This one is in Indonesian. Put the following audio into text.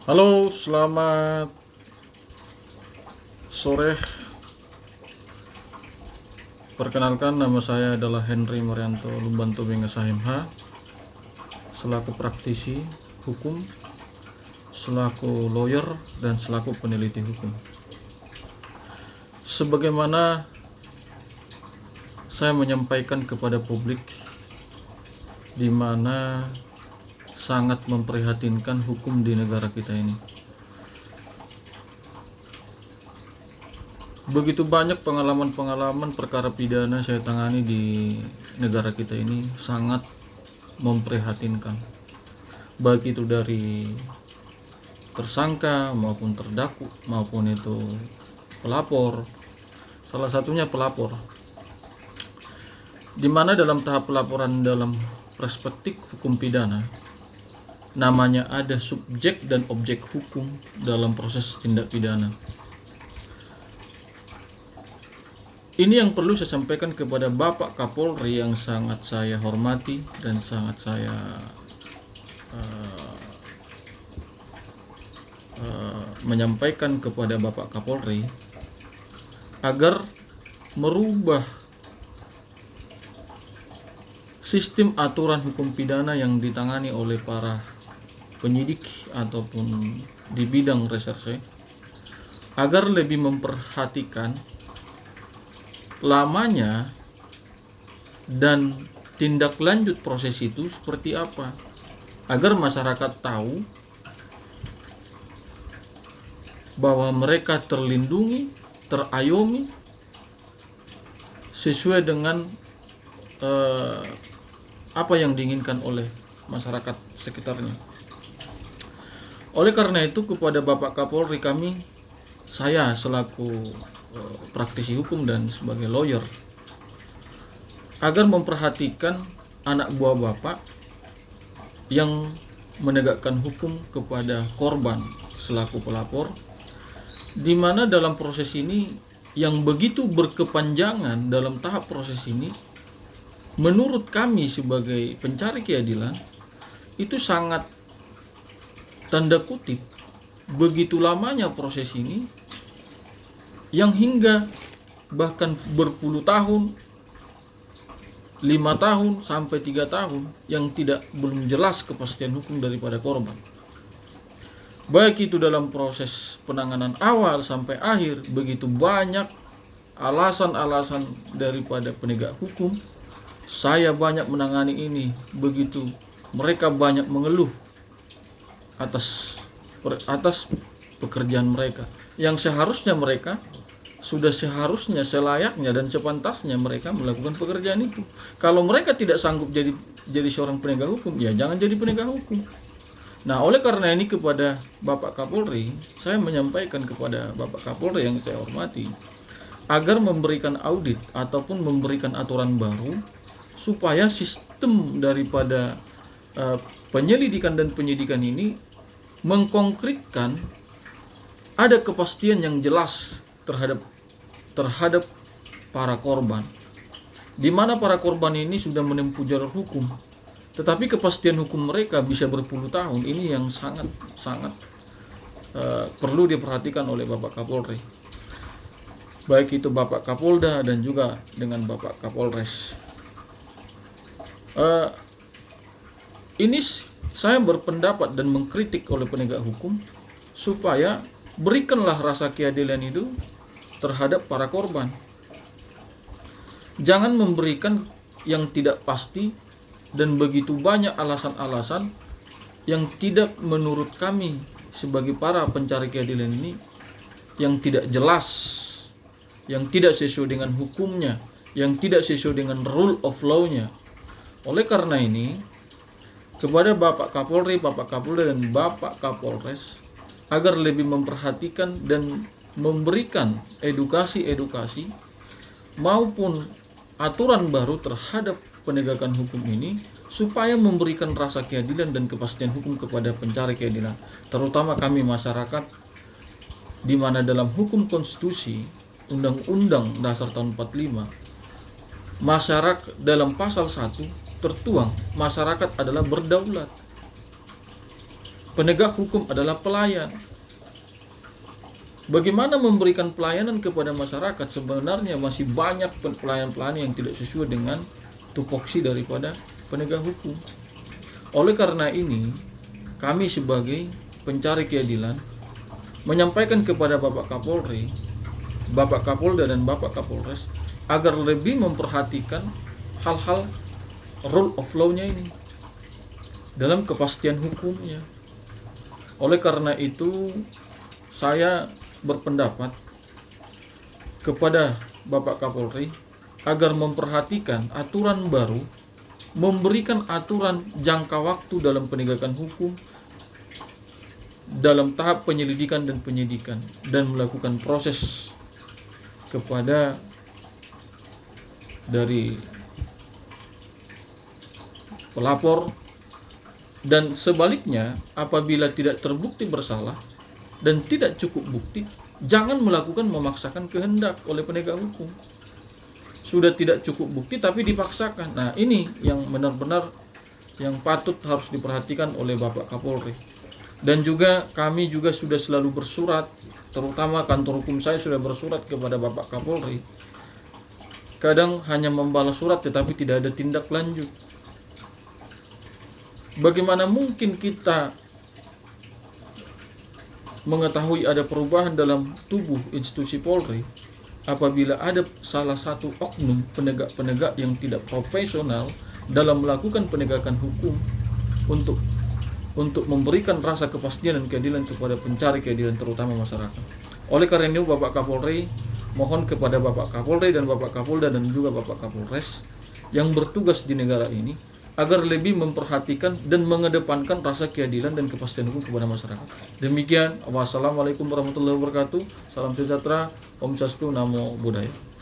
Halo, selamat sore. Perkenalkan, nama saya adalah Henry Marianto Lumbanto Benga SHMH, selaku praktisi hukum, selaku lawyer, dan selaku peneliti hukum. Sebagaimana saya menyampaikan kepada publik, di mana sangat memprihatinkan hukum di negara kita ini. Begitu banyak pengalaman-pengalaman perkara pidana saya tangani di negara kita ini, sangat memprihatinkan. Baik itu dari tersangka maupun terdakwa maupun itu pelapor. Salah satunya pelapor, di mana dalam tahap pelaporan dalam perspektif hukum pidana, namanya ada subjek dan objek hukum dalam proses tindak pidana. Ini yang perlu saya sampaikan kepada Bapak Kapolri yang sangat saya hormati dan sangat saya menyampaikan kepada Bapak Kapolri agar merubah sistem aturan hukum pidana yang ditangani oleh para penyidik ataupun di bidang reserse, agar lebih memperhatikan lamanya dan tindak lanjut proses itu seperti apa, agar masyarakat tahu bahwa mereka terlindungi, terayomi sesuai dengan apa yang diinginkan oleh masyarakat sekitarnya. Oleh karena itu, kepada Bapak Kapolri saya selaku praktisi hukum dan sebagai lawyer, agar memperhatikan anak buah Bapak yang menegakkan hukum kepada korban selaku pelapor, di mana dalam proses ini yang begitu berkepanjangan dalam tahap proses ini, menurut kami sebagai pencari keadilan itu sangat tanda kutip begitu lamanya proses ini, yang hingga bahkan berpuluh tahun, 5 tahun sampai 3 tahun, yang belum jelas kepastian hukum daripada korban. Baik itu dalam proses penanganan awal sampai akhir, begitu banyak alasan-alasan daripada penegak hukum. Saya banyak menangani ini, begitu mereka banyak mengeluh atas pekerjaan mereka, yang seharusnya selayaknya dan sepantasnya mereka melakukan pekerjaan itu. Kalau mereka tidak sanggup jadi seorang penegak hukum, ya jangan jadi penegak hukum. Nah, oleh karena ini kepada Bapak Kapolri, saya menyampaikan kepada Bapak Kapolri yang saya hormati, agar memberikan audit ataupun memberikan aturan baru supaya sistem daripada penyelidikan dan penyidikan ini mengkonkretkan ada kepastian yang jelas terhadap para korban, di mana para korban ini sudah menempuh jalur hukum, tetapi kepastian hukum mereka bisa berpuluh tahun. Ini yang sangat perlu diperhatikan oleh Bapak Kapolri, baik itu Bapak Kapolda dan juga dengan Bapak Kapolres. Ini saya berpendapat dan mengkritik oleh penegak hukum supaya berikanlah rasa keadilan itu terhadap para korban. Jangan memberikan yang tidak pasti dan begitu banyak alasan-alasan yang tidak menurut kami sebagai para pencari keadilan ini, yang tidak jelas, yang tidak sesuai dengan hukumnya, yang tidak sesuai dengan rule of law-nya. Oleh karena ini, kepada Bapak Kapolri, Bapak Kapolda, dan Bapak Kapolres, agar lebih memperhatikan dan memberikan edukasi maupun aturan baru terhadap penegakan hukum ini, supaya memberikan rasa keadilan dan kepastian hukum kepada pencari keadilan, terutama kami masyarakat, di mana dalam hukum konstitusi Undang-Undang Dasar tahun 45, masyarakat dalam pasal 1 tertuang masyarakat adalah berdaulat. penegak hukum adalah pelayan. Bagaimana memberikan pelayanan kepada masyarakat? Sebenarnya masih banyak pelayan-pelayan yang tidak sesuai dengan tupoksi daripada penegak hukum. Oleh karena ini, kami sebagai pencari keadilan menyampaikan kepada Bapak Kapolri, Bapak Kapolda dan Bapak Kapolres agar lebih memperhatikan hal-hal rule of law-nya ini dalam kepastian hukumnya. Oleh karena itu, saya berpendapat kepada Bapak Kapolri agar memperhatikan aturan baru, memberikan aturan jangka waktu dalam penegakan hukum dalam tahap penyelidikan dan penyidikan, dan melakukan proses kepada dari pelapor, dan sebaliknya apabila tidak terbukti bersalah dan tidak cukup bukti, jangan melakukan memaksakan kehendak oleh penegak hukum. Sudah tidak cukup bukti tapi dipaksakan. Nah, ini yang benar-benar yang patut harus diperhatikan oleh Bapak Kapolri. Dan juga kami juga sudah selalu bersurat, terutama kantor hukum saya sudah bersurat kepada Bapak Kapolri. Kadang hanya membalas surat tetapi tidak ada tindak lanjut. Bagaimana mungkin kita mengetahui ada perubahan dalam tubuh institusi Polri apabila ada salah satu oknum penegak-penegak yang tidak profesional dalam melakukan penegakan hukum untuk memberikan rasa kepastian dan keadilan kepada pencari keadilan, terutama masyarakat. Oleh karena itu, Bapak Kapolri mohon kepada Bapak Kapolri dan Bapak Kapolda dan juga Bapak Kapolres yang bertugas di negara ini agar lebih memperhatikan dan mengedepankan rasa keadilan dan kepastian hukum kepada masyarakat. Demikian, wassalamualaikum warahmatullahi wabarakatuh. Salam sejahtera, Om Swastiastu, Namo Buddhaya.